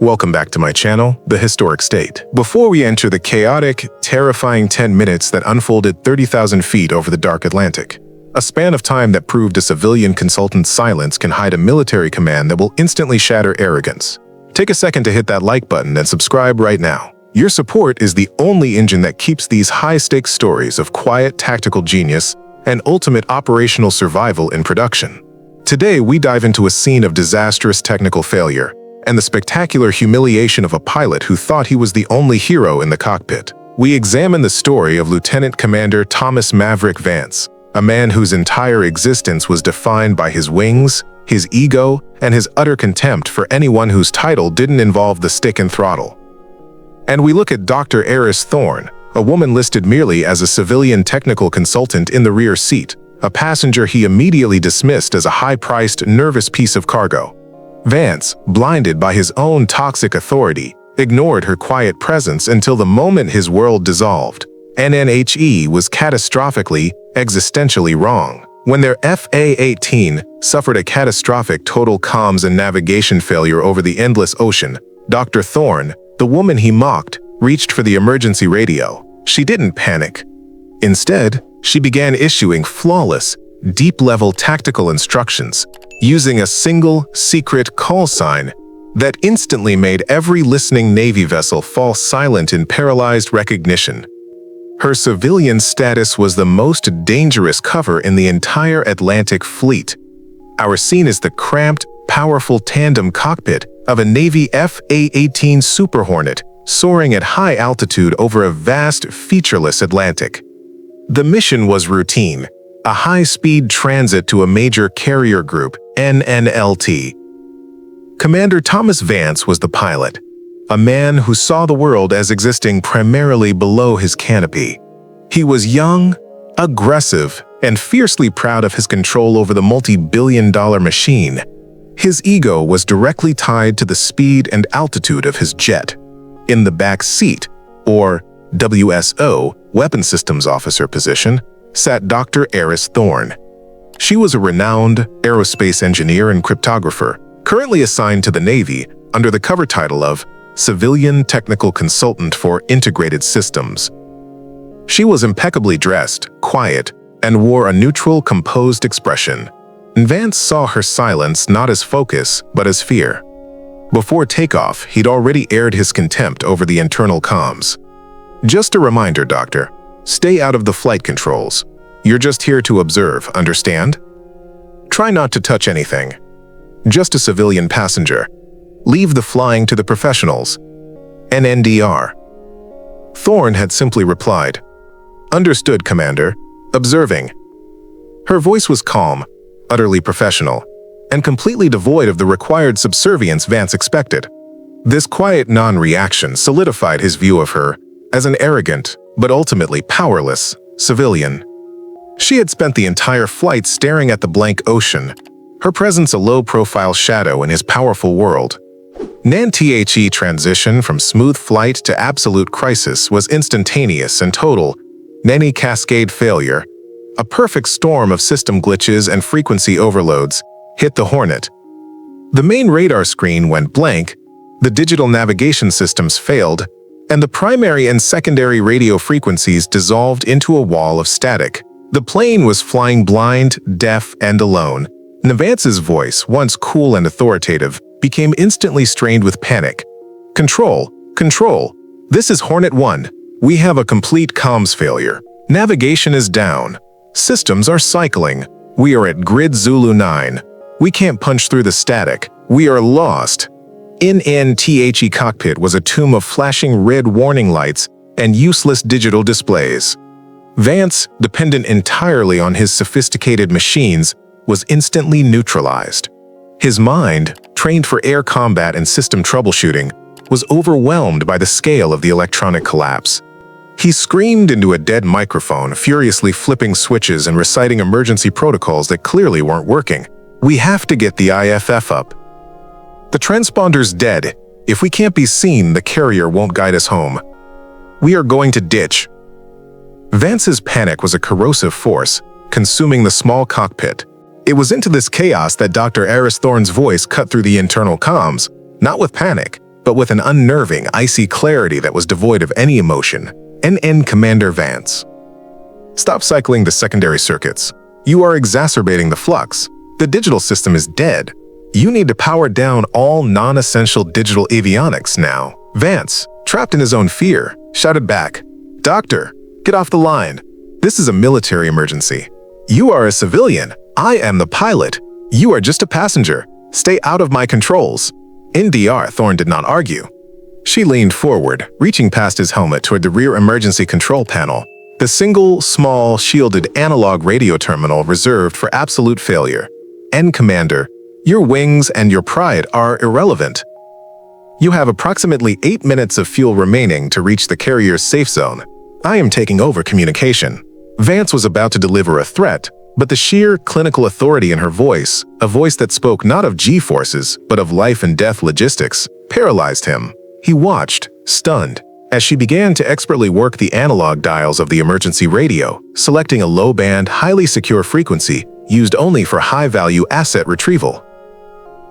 Welcome back to my channel, The Historic State. Before we enter the chaotic, terrifying 10 minutes that unfolded 30,000 feet over the dark Atlantic, a span of time that proved a civilian consultant's silence can hide a military command that will instantly shatter arrogance. Take a second to hit that like button and subscribe right now. Your support is the only engine that keeps these high-stakes stories of quiet tactical genius and ultimate operational survival in production. Today, we dive into a scene of disastrous technical failure and the spectacular humiliation of a pilot who thought he was the only hero in the cockpit. We examine the story of Lieutenant Commander Thomas Maverick Vance, a man whose entire existence was defined by his wings, his ego, and his utter contempt for anyone whose title didn't involve the stick and throttle. And we look at Dr. Aris Thorne, a woman listed merely as a civilian technical consultant in the rear seat, a passenger he immediately dismissed as a high-priced, nervous piece of cargo. Vance, blinded by his own toxic authority, ignored her quiet presence until the moment his world dissolved. NNHE was catastrophically, existentially wrong. When their FA-18 suffered a catastrophic total comms and navigation failure over the endless ocean, Dr. Thorne, the woman he mocked, reached for the emergency radio. She didn't panic. Instead, she began issuing flawless, deep-level tactical instructions, using a single, secret call sign that instantly made every listening Navy vessel fall silent in paralyzed recognition. Her civilian status was the most dangerous cover in the entire Atlantic Fleet. Our scene is the cramped, powerful tandem cockpit of a Navy FA-18 Super Hornet soaring at high altitude over a vast, featureless Atlantic. The mission was routine, a high-speed transit to a major carrier group, NNLT. Commander Thomas Vance was the pilot, a man who saw the world as existing primarily below his canopy. He was young, aggressive, and fiercely proud of his control over the multi-billion-dollar machine. His ego was directly tied to the speed and altitude of his jet. In the back seat, or WSO, Weapon Systems Officer position, sat Dr. Aris Thorne. She was a renowned aerospace engineer and cryptographer, currently assigned to the Navy under the cover title of Civilian Technical Consultant for Integrated Systems. She was impeccably dressed, quiet, and wore a neutral, composed expression. Vance saw her silence not as focus, but as fear. Before takeoff, he'd already aired his contempt over the internal comms. "Just a reminder, Doctor. Stay out of the flight controls. You're just here to observe, understand? Try not to touch anything. Just a civilian passenger. Leave the flying to the professionals. NNDR." Thorne had simply replied, "Understood, Commander. Observing." Her voice was calm, utterly professional, and completely devoid of the required subservience Vance expected. This quiet non-reaction solidified his view of her as an arrogant, but ultimately powerless, civilian. She had spent the entire flight staring at the blank ocean, her presence a low-profile shadow in his powerful world. NNTHE transition from smooth flight to absolute crisis was instantaneous and total. Nanny cascade failure, a perfect storm of system glitches and frequency overloads, hit the Hornet. The main radar screen went blank, the digital navigation systems failed, and the primary and secondary radio frequencies dissolved into a wall of static. The plane was flying blind, deaf, and alone. Vance's voice, once cool and authoritative, became instantly strained with panic. "Control, control. This is Hornet 1. We have a complete comms failure. Navigation is down. Systems are cycling. We are at Grid Zulu 9. We can't punch through the static. We are lost." NNTHE cockpit was a tomb of flashing red warning lights and useless digital displays. Vance, dependent entirely on his sophisticated machines, was instantly neutralized. His mind, trained for air combat and system troubleshooting, was overwhelmed by the scale of the electronic collapse. He screamed into a dead microphone, furiously flipping switches and reciting emergency protocols that clearly weren't working. "We have to get the IFF up. The transponder's dead. If we can't be seen, the carrier won't guide us home. We are going to ditch." Vance's panic was a corrosive force, consuming the small cockpit. It was into this chaos that Dr. Aris Thorne's voice cut through the internal comms, not with panic, but with an unnerving, icy clarity that was devoid of any emotion. NN Commander Vance. Stop cycling the secondary circuits. You are exacerbating the flux. The digital system is dead. You need to power down all non-essential digital avionics now. Vance, trapped in his own fear, shouted back, "Doctor, get off the line. This is a military emergency. You are a civilian. I am the pilot. You are just a passenger. Stay out of my controls." NDR Thorne did not argue. She leaned forward, reaching past his helmet toward the rear emergency control panel, the single, small, shielded analog radio terminal reserved for absolute failure. "N Commander, your wings and your pride are irrelevant. You have approximately 8 minutes of fuel remaining to reach the carrier's safe zone. I am taking over communication." Vance was about to deliver a threat, but the sheer clinical authority in her voice, a voice that spoke not of G-forces, but of life and death logistics, paralyzed him. He watched, stunned, as she began to expertly work the analog dials of the emergency radio, selecting a low-band, highly secure frequency used only for high-value asset retrieval.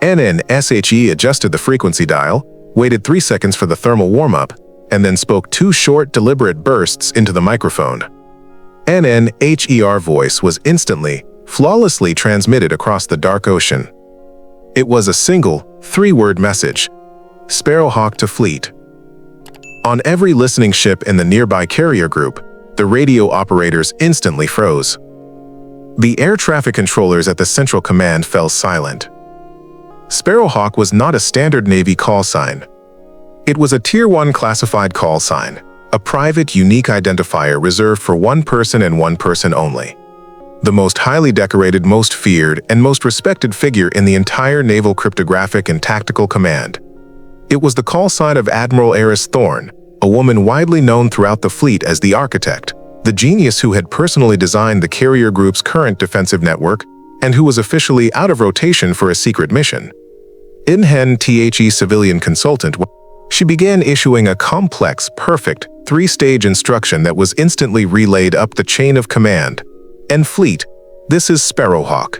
NNSHE adjusted the frequency dial, waited 3 seconds for the thermal warm-up, and then spoke 2 short, deliberate bursts into the microphone. NNHER voice was instantly, flawlessly transmitted across the dark ocean. It was a single, 3-word message. Sparrowhawk to fleet. On every listening ship in the nearby carrier group, the radio operators instantly froze. The air traffic controllers at the central command fell silent. Sparrowhawk was not a standard Navy call sign. It was a Tier 1 classified call sign, a private, unique identifier reserved for one person and one person only. The most highly decorated, most feared, and most respected figure in the entire Naval Cryptographic and Tactical Command. It was the call sign of Admiral Aris Thorne, a woman widely known throughout the fleet as the Architect, the genius who had personally designed the carrier group's current defensive network and who was officially out of rotation for a secret mission. Inhen The civilian consultant, she began issuing a complex, perfect, 3-stage instruction that was instantly relayed up the chain of command. "And fleet, this is Sparrowhawk.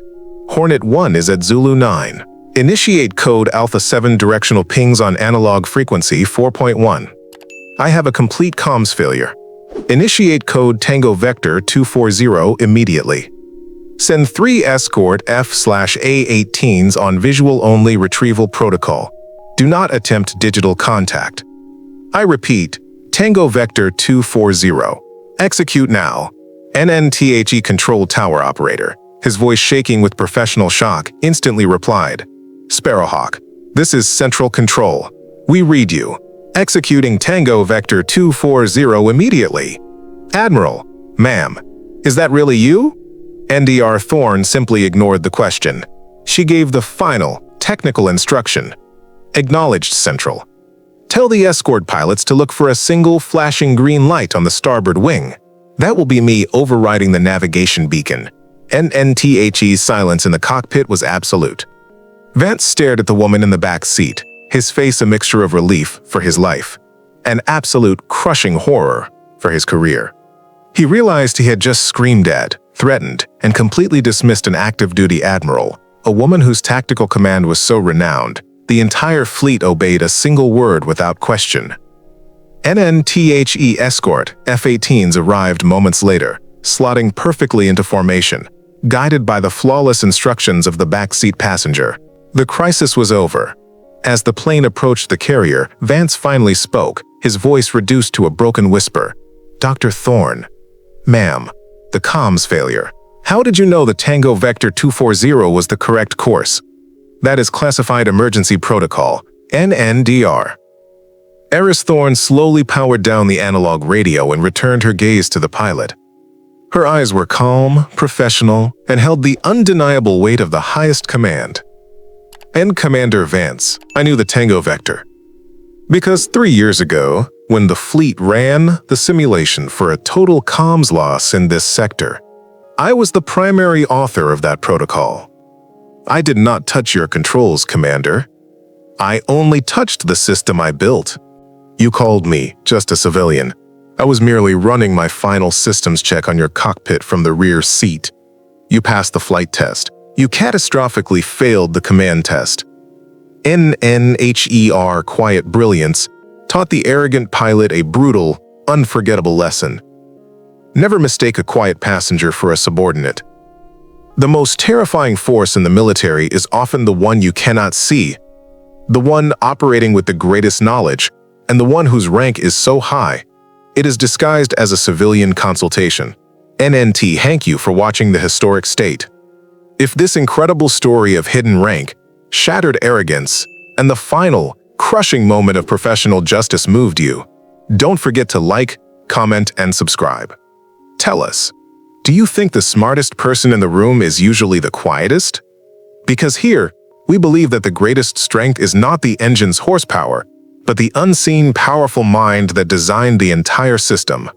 Hornet 1 is at Zulu 9. Initiate code Alpha 7 directional pings on analog frequency 4.1. I have a complete comms failure. Initiate code Tango Vector 240 immediately. Send 3 escort F/A-18s on visual-only retrieval protocol. Do not attempt digital contact. I repeat, Tango Vector 240. Execute now." NNTHE Control Tower Operator, his voice shaking with professional shock, instantly replied, "Sparrowhawk, this is Central Control. We read you. Executing Tango Vector 240 immediately." "Admiral, ma'am, is that really you?" NDR Thorne simply ignored the question. She gave the final, technical instruction. "Acknowledged, Central. Tell the escort pilots to look for a single flashing green light on the starboard wing. That will be me overriding the navigation beacon." NNTHE's silence in the cockpit was absolute. Vance stared at the woman in the back seat, his face a mixture of relief for his life and absolute crushing horror for his career. He realized he had just screamed at, threatened, and completely dismissed an active-duty admiral, a woman whose tactical command was so renowned, the entire fleet obeyed a single word without question. NNTHE escort F-18s arrived moments later, slotting perfectly into formation, guided by the flawless instructions of the backseat passenger. The crisis was over. As the plane approached the carrier, Vance finally spoke, his voice reduced to a broken whisper. "Dr. Thorne. Ma'am, the comms failure. How did you know the Tango Vector 240 was the correct course?" "That is classified emergency protocol, NNDR." Aris Thorne slowly powered down the analog radio and returned her gaze to the pilot. Her eyes were calm, professional, and held the undeniable weight of the highest command. "And Commander Vance, I knew the Tango Vector. Because 3 years ago, when the fleet ran the simulation for a total comms loss in this sector, I was the primary author of that protocol. I did not touch your controls, Commander. I only touched the system I built. You called me just a civilian. I was merely running my final systems check on your cockpit from the rear seat. You passed the flight test. You catastrophically failed the command test. NNHER quiet brilliance taught the arrogant pilot a brutal, unforgettable lesson. Never mistake a quiet passenger for a subordinate. The most terrifying force in the military is often the one you cannot see, the one operating with the greatest knowledge, and the one whose rank is so high, it is disguised as a civilian consultation. NNT, thank you for watching The Historic State. If this incredible story of hidden rank, shattered arrogance, and the final, crushing moment of professional justice moved you, don't forget to like, comment, and subscribe. Tell us, do you think the smartest person in the room is usually the quietest? Because here, we believe that the greatest strength is not the engine's horsepower, but the unseen, powerful mind that designed the entire system.